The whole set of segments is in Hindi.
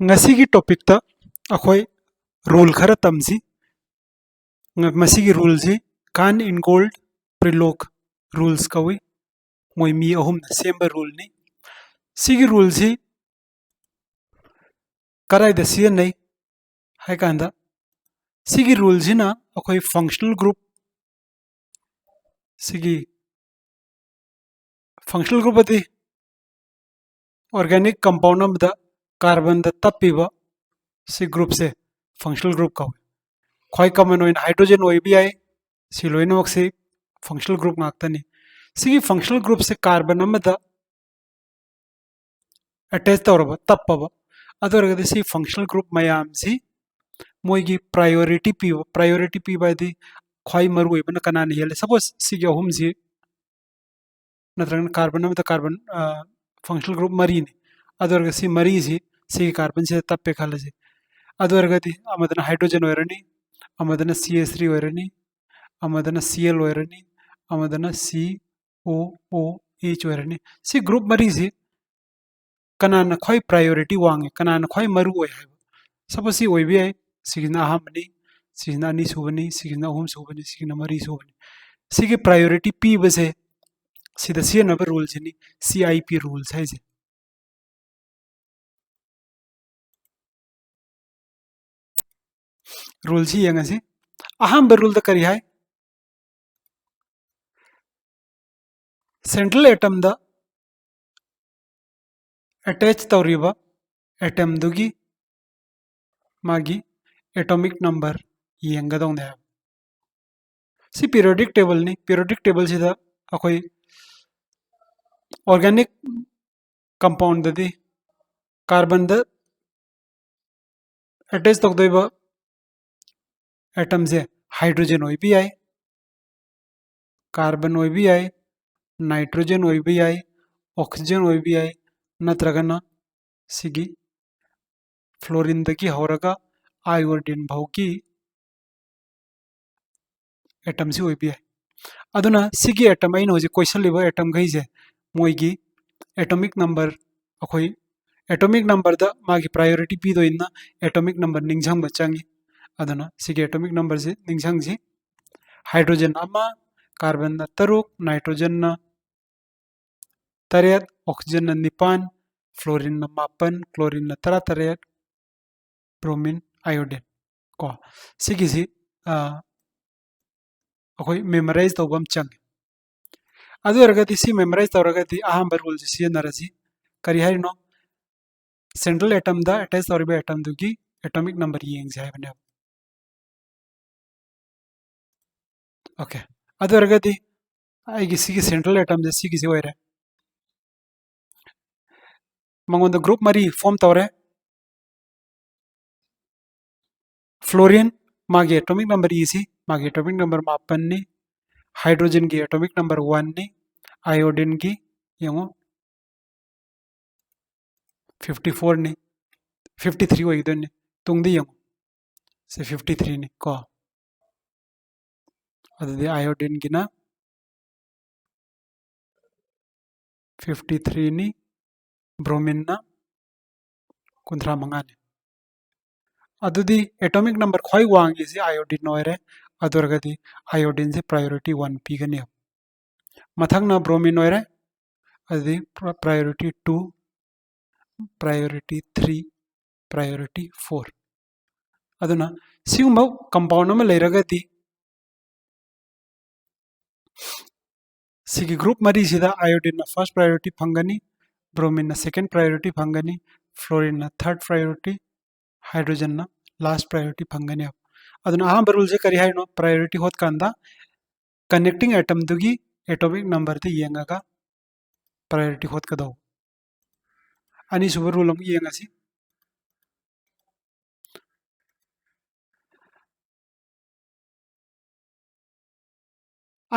ngasi topic ta akhoi rule khara tamsi ngasi rule ji kan in gold prilog rules kawi moi mi ahum na semba rule ni sigi rule ji karai da sian nei hai kanda sigi rule ji na akhoi functional group sigi functional group ati organic compound amda carbon da tapiba si group se functional group kawi khoi common oin hydrogen oi bi ai si loinok se functional group ngaktani sigi functional group se carbon amada attach tawraba tappaba adoragadi si functional group mayam si moigi priority piba di khoi maru ibana kanani hele suppose sigi ahum si natragan carbon amada carbon functional group mari ni adoragadi si mari si carbon se tappe khalaji adoragadi amadana hydrogen oirani amadana CH3 oirani amadana Cl oirani amadana COOH oirani si group mari si kanana khoi priority wange kanana khoi maru oi haiba suppose si oi bi ai sigina ahamni sigina ani subani sigina ahum subani sigina mari subani sigi priority p base sida siana ba rules ni CIP rules hai je rules hi yanga si aham ba rule da kari hai central atom da attach tawriba atom dugi magi atomic number yenga dong ne si periodic table sida akoi organic compound dadi carbon da attach tokdoiba atom se hydrogen oi bi ai carbon oi bi ai nitrogen oi bi ai oxygen oi bi ai natragana sigi fluorine dagi horaga iodine bhauki atom si oi bi ai aduna sigi atom ain hoji question liba atom gai je moigi atomic number akhoi atomic number da magi priority pi do inna atomic number ningjang bachangi aduna sigi atomic number je ningjang ji hydrogen ama carbon na taruk nitrogen na taret oxygen na nipan fluorine na mapan chlorine na taret bromine iodine ko sigi si akhoi memorize tawbam chang adu ergati si memorize tawragati ahamba rule si narasi kari hai no central atom da attach tawriba atom dugi atomic number yeng jai bane okay adu ergati aigi sigi central atom je sigi si oire mangonda group mari form tawre fluorine magi atomic number isi magi atomic number mapan ni hydrogen gi atomic number 1 ni iodine gi yango 54 ni 53 oigdon ni tungdi yango se 53 ni ko adadi iodine gi na 53 ni bromine na kunthra mangani adudi atomic number khoi wangi si iodine oire adorgadi iodine se priority 1 pigani mathang na bromine oire adudi priority 2 priority 3 priority 4 aduna sigumba compound ma leiragadi sigi group mari sida iodine na first priority phangani bromine na second priority phangani fluorine na third priority hydrogen na last priority phangani aduna aham rule je kari hai no priority hot kanda connecting atom dugi atomic number te yengaga priority hot kadaw ani suba rule am yengasi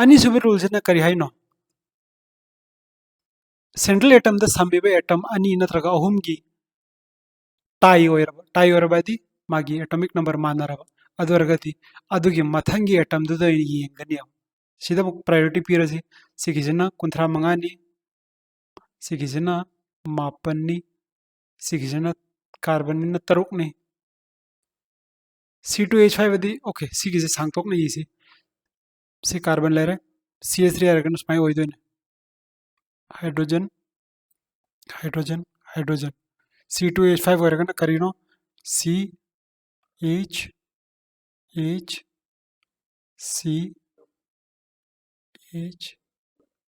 ani suba rule je na kari hai no central atom da sambiba atom ani natraga ahum gi tai oirabadi magi atomic number manaraba adorgati adugi mathangi atom du da yengani sida priority pirasi sigisina kunthra mangani sigisina mapanni sigisina carbon नि तरुक ने C2H5 दी ओके सी की सांगतोक ने इसी सी कार्बन ले रहे CH3 आरगन स्माई होई दोने हाइड्रोजन हाइड्रोजन हाइड्रोजन C2H5 आरगन करीनो CH H CH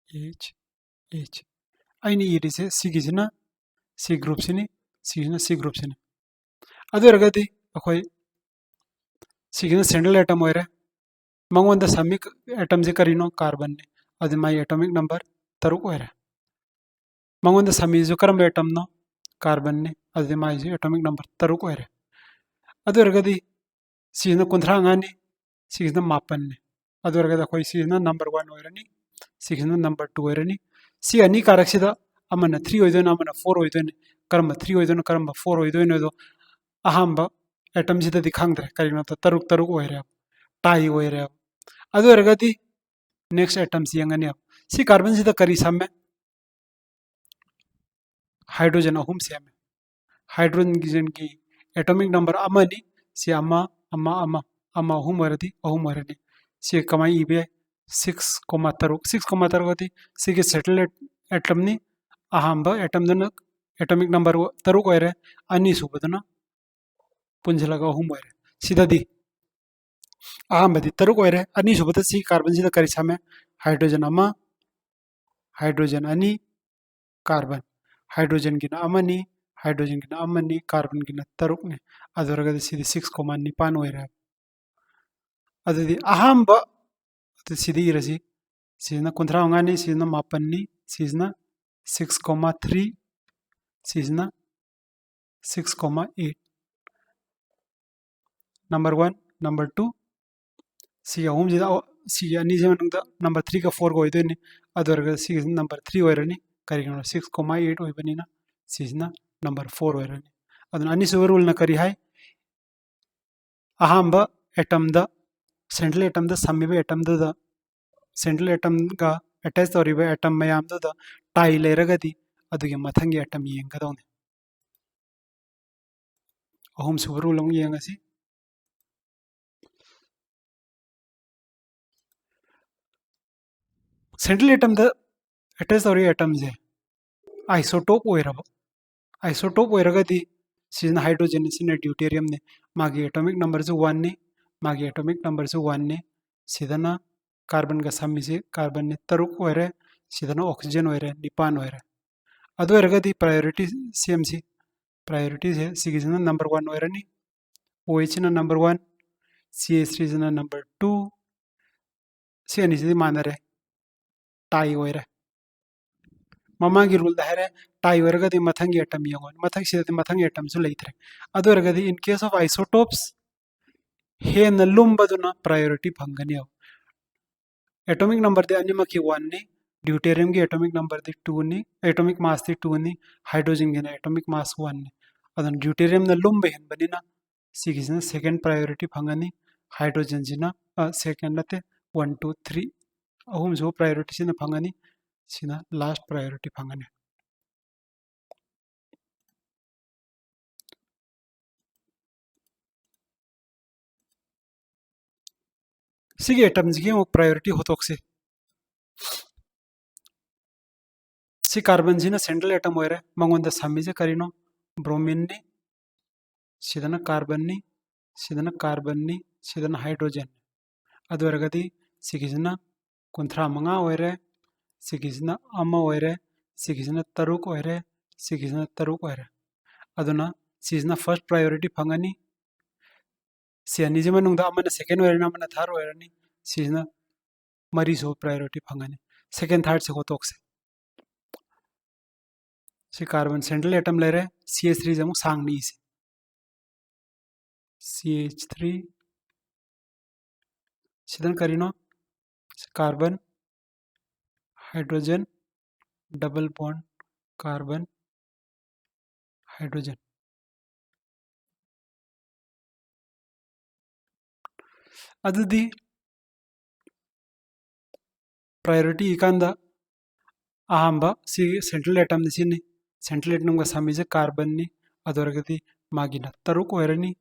H H आइनी इरिसे सी की C ग्रुप सिनी C ग्रुप सिनी अदु रगदी अखोई सी की सेंट्रल एटम होइरे मंगोंदा समिक एटम जे करीनो कार्बन ने अदु माई एटॉमिक नंबर तरुक होइरे मंगोंदा समी जो करम एटम नो कार्बन ने अदु माई एटॉमिक नंबर तरुक होइरे अदु रगदी सी न कुंथरा ngani सी न मापन ने अदु रगदा अखोई सी न नंबर 1 होइरनी सी न नंबर 2 होइरनी सी अनि कारक्सिदा अमना 3 होइदोन अमना 4 होइदोन करम 3 होइदोन करम 4 होइदोन दो अहम एटम सिदा दिखांगद्रे करीनो तो तरुक तरुक होइरे टाई होइरे अदु रगदी नेक्स्ट एटम सी यंगनी अब सी कार्बन सिदा करी समे हाइड्रोजन अहुम सेमे हाइड्रोजन की एटॉमिक नंबर अमनी सी अमा अमा अमा अमा अहुम वरदी अहुम वरनी सी कमाई इबे 6 तरुक 6 तरुक होती सी के सेटल एटम नि अहम एटम दन एटॉमिक नंबर तरुक वरे अनि सुबदना पुंजलगा अहुम वरे सीधा दी अहम बदी तरुक वरे अनि सुबद सी कार्बन सिदा करी समे हाइड्रोजन अमा हाइड्रोजन अनि कार्बन हाइड्रोजन की अमनी हाइड्रोजन की अमनी कार्बन की तरुक ने अदरगद सीधी 6 निपान होइरे अददी अहम सीधी इरसी सीजना कुंथरा ngani सीजना मापन्नी सीजना 6,3 सीजना 6,8 नंबर 1 नंबर 2 सी अहुम जिदा सी अनि जे नंबर 3 का 4 को होइदोनि अदरगद सी नंबर 3 होइरनी करिगनो 6,8 होइबनिना सीजना नंबर 4 होइरनी अदन अनि सुवर उल न करी हाय अहम एटम द सेंट्रल एटम द समीबे एटम द सेंट्रल एटम का अटैच तौरीबे एटम मयाम द टाई लेरगदी अदुगे मथंगे एटम येंगदौने अहुम सुवर उल येंगसी सेंट्रल एटम द अटैच तौरी एटम जे आइसोटोप ओइरब आइसोटोप ओइरगदी सीजन हाइड्रोजन सिने ड्यूटेरियम ने मागी एटॉमिक नंबर जो 1 ने मागी एटॉमिक नंबर जो 1 ने सीधना कार्बन का समी से कार्बन ने तरुक ओइरे सीधना ऑक्सीजन ओइरे निपान ओइरे अदो एरगदी प्रायोरिटी सीएमसी प्रायोरिटी है सीजन नंबर 1 ओइरनी OH ना नंबर 1 CH3 ना नंबर 2 सी अनिसी मानरे टाई ओइरे ममागी रूल दहरे टाई ओइरगदी मथंगी एटम यंगोन मथंग सीधे मथंग एटम सु लेइत्रे अदो एरगदी इन केस ऑफ आइसोटोप्स हे न लुम्बदुना प्रायोरिटी फंगनी एटॉमिक नंबर दे अनिमकी 1 ने ड्यूटेरियम की एटॉमिक नंबर दे 2 ने एटॉमिक मास दे 2 ने हाइड्रोजन के एटॉमिक मास 1 ने अदन ड्यूटेरियम न लुम्बे हेन बनिना सिगिजन सेकंड प्रायोरिटी फंगनी हाइड्रोजन जिना सेकंड नते 1 2 3 अहुम जो प्रायोरिटी सिना फंगनी सिना लास्ट प्रायोरिटी फंगनी सिगे एटम्स की प्रायोरिटी होतोक्से सी कार्बन जिना सेंट्रल एटम होइरे मंगोंदा समी जे करिनो ब्रोमीन ने सीधना कार्बन ने सीधना हाइड्रोजन अदुरगदी सिगिजना कुंथरा मंगा होइरे सिगिजना अमा होइरे सिगिजना तरुक होइरे सिगिजना तरुक होइरे अदुना सिगिजना फर्स्ट प्रायोरिटी फंगनी सियानी जे मनुंगदा अमना सेकंड होइरे अमना थर्ड होइरे सिगिजना मरी सो प्रायोरिटी फंगनी सेकंड थर्ड से होतोक्से सी कार्बन सेंट्रल एटम ले रहे CH3 जमु सांगनी से CH3 सीधन करीनो carbon hydrogen double bond carbon hydrogen अदुदी प्रायोरिटी इकांदा अहम सी सेंट्रल एटम सिनी सेंट्रल एटम का समी से कार्बन नि अदरगदी मागिना तरुक ओइरनी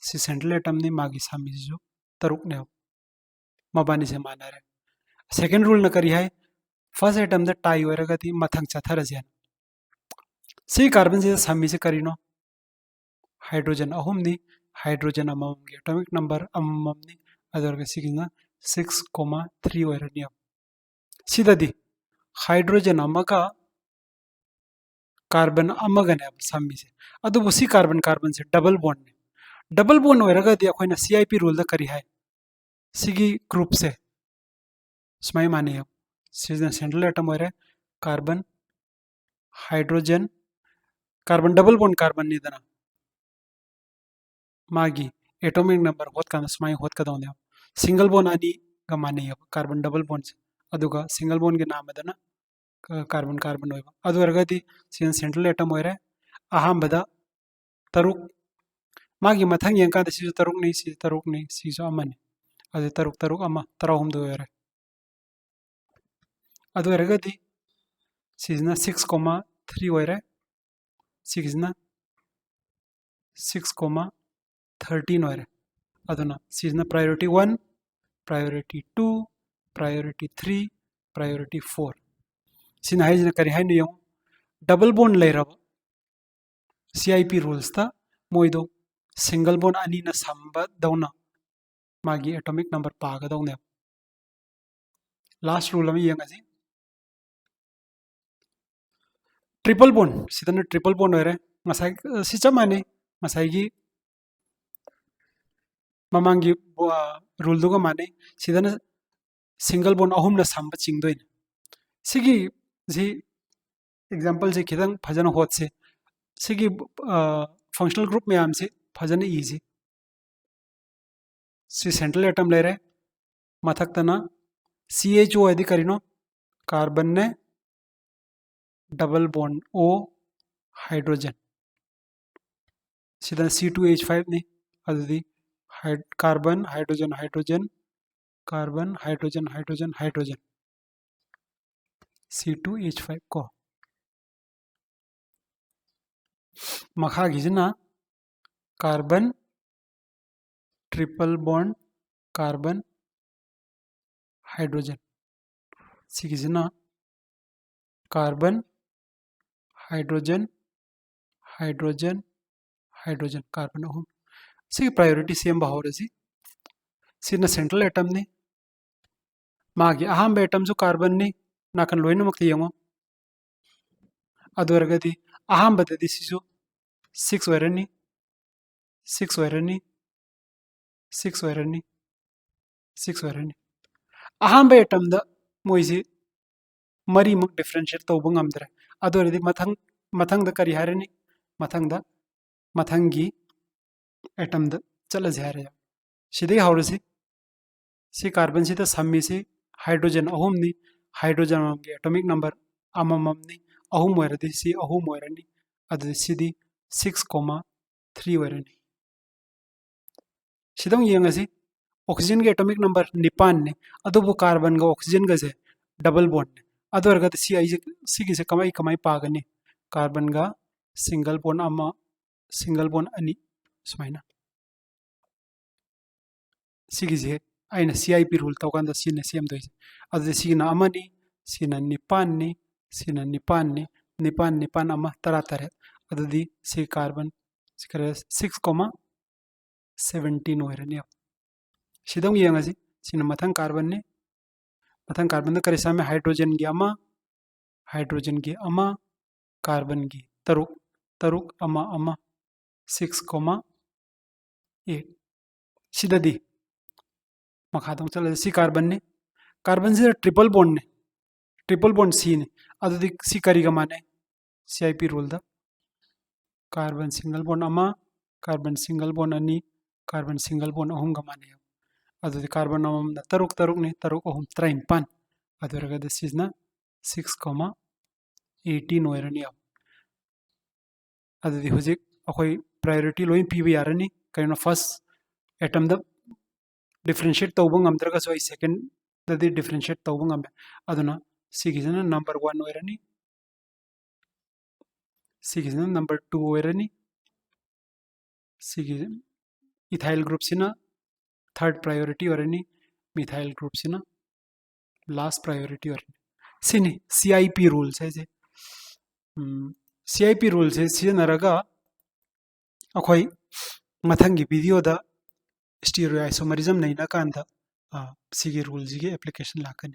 सी सेंट्रल एटम नि मागी सामिजु तरुक ने मबानी से माना रे सेकंड रूल न करी है फर्स्ट एटम द टाई ओइरगदी मथंग चथरजियन सी कार्बन से सामी से करीनो हाइड्रोजन अहुमनी हाइड्रोजन अममगे एटॉमिक नंबर अममनी अदरग सिगिना 6,3 ओइरनी सिददी हाइड्रोजन अमगा कार्बन अमगने सामी से अदुबु सी कार्बन कार्बन से डबल बॉन्ड ओइरगदी अखोइना CIP रूल द करी है सिगी ग्रुप से स्माई माने अब सिजना सेंट्रल एटम ओइरे carbon hydrogen carbon double bond carbon निदना मागी एटॉमिक नंबर होत का स्माई होत का दौने सिंगल बॉन्ड अनि का माने अब कार्बन डबल बॉन्ड से अदुगा सिंगल बॉन्ड के नाम दना कार्बन कार्बन ओइबा अदुरगदी सिन सेंट्रल एटम ओइरे अहमबदा तरुक मागी मथंग यंका सिजु तरुक नहीं सिजु अमने अदु तरुक तरुक अमा तराहुम दो ओइरे अदुरगदी सिजना 6,3 ओइरे सिजना 6,13 ओइरे अदुना सिजना प्रायोरिटी 1 प्रायोरिटी 2 प्रायोरिटी 3 प्रायोरिटी 4 सिना हाइजना करी हाइनो यंग डबल बॉन्ड लेरब CIP रूल्स ता मोइदो सिंगल बॉन्ड अनि न संबा दौना मागी एटॉमिक नंबर पागा दौने लास्ट रूल में यंग अजी ट्रिपल बॉन्ड सिदना ट्रिपल बॉन्ड ओइरे मसाई सिचा माने मसाईगी ममांगी रूल दुगा माने सिदना सिंगल बॉन्ड अहुम न संबा चिंगदोइन सिगी जी एग्जांपल से खिदंग फजन होत से सिगी फंक्शनल ग्रुप में आम से फजन इजी सी सेंट्रल एटम ले रहे मथक तना CHO यदि करीनो कार्बन ने डबल बॉन्ड O हाइड्रोजन सीधा C2H5 ने अदि carbon hydrogen hydrogen carbon hydrogen hydrogen hydrogen C2H5 को मखा गिजना carbon triple bond carbon hydrogen सिगिजना carbon hydrogen hydrogen hydrogen carbon अहुम सी प्रायोरिटी सेम बाहरसी सिना सेंट्रल एटम ने मागी अहम एटम जो कार्बन ने नाकन लोइन मक्ति यंगो अदुरगदी अहम बददी सिजो 6 ओइरनी 6 ओइरनी 6 ओइरनी 6 ओइरनी अहम एटम द मोइसी मरी मुक डिफरेंशिएट तौब ngamdre अदुरदी मथंग द करी हारनी मथंगी एटम द चल जारे सिदे हाउरसी सी कार्बन से सम्मी से हाइड्रोजन अहुम नि हाइड्रोजन के एटॉमिक नंबर अममनी अहुम ओइरदी सी अहुम ओइरनी अदु सिदी 6,3 ओइरनी सिदम यंगसी ऑक्सीजन के एटॉमिक नंबर निपान ने अदुबु कार्बन का ऑक्सीजन का से डबल बॉन्ड ने अदुरगत सी से कमाई पागनी कार्बन का सिंगल बॉन्ड अनि सुमाइना सिगिजे आइना CIP रूल तौकांदा सिने सेम दोइसे अदु सिना अमनी सिना निपान अमा तरा तरे अदुदी सी कार्बन सिकरे 6,17 ओइरनी अब सिदम यंगसी सिना मथंग कार्बन द करिसा में हाइड्रोजन की अमा कार्बन की तरुक अमा 6,8 सिददी मखादम चल सी कार्बन से ट्रिपल बॉन्ड सी ने अदुदी सी करीगा माने CIP rule the carbon single bond अमा कार्बन सिंगल बॉन्ड अनि कार्बन सिंगल बॉन्ड अहुम गा माने अदुदी कार्बन अमम तरुक ने तरुक अहुम 53 अदुरगद सिजना 6,18 ओइरनी अब अदुदी हुजिक अखोई प्रायोरिटी लोइन पीबा यारनी कइनो फर्स्ट एटम द डिफरेंशिएट तौब ngamdraga so second ददी डिफरेंशिएट तौब ngam अदुना सिगिजना नंबर 1 ओइरनी सिगिजना नंबर 2 ओइरनी सिगी इथाइल ग्रुप सिना थर्ड प्रायोरिटी औरनी मिथाइल ग्रुप सिना लास्ट प्रायोरिटी औरनी सिनी CIP रूल्स है जे CIP रूल्स है सिजनरगा अखोई मथंगी वीडियो दा स्टीरियोआइसोमरिज्म नहीं ना कांदा सिगी रूल्स की एप्लीकेशन लाकनी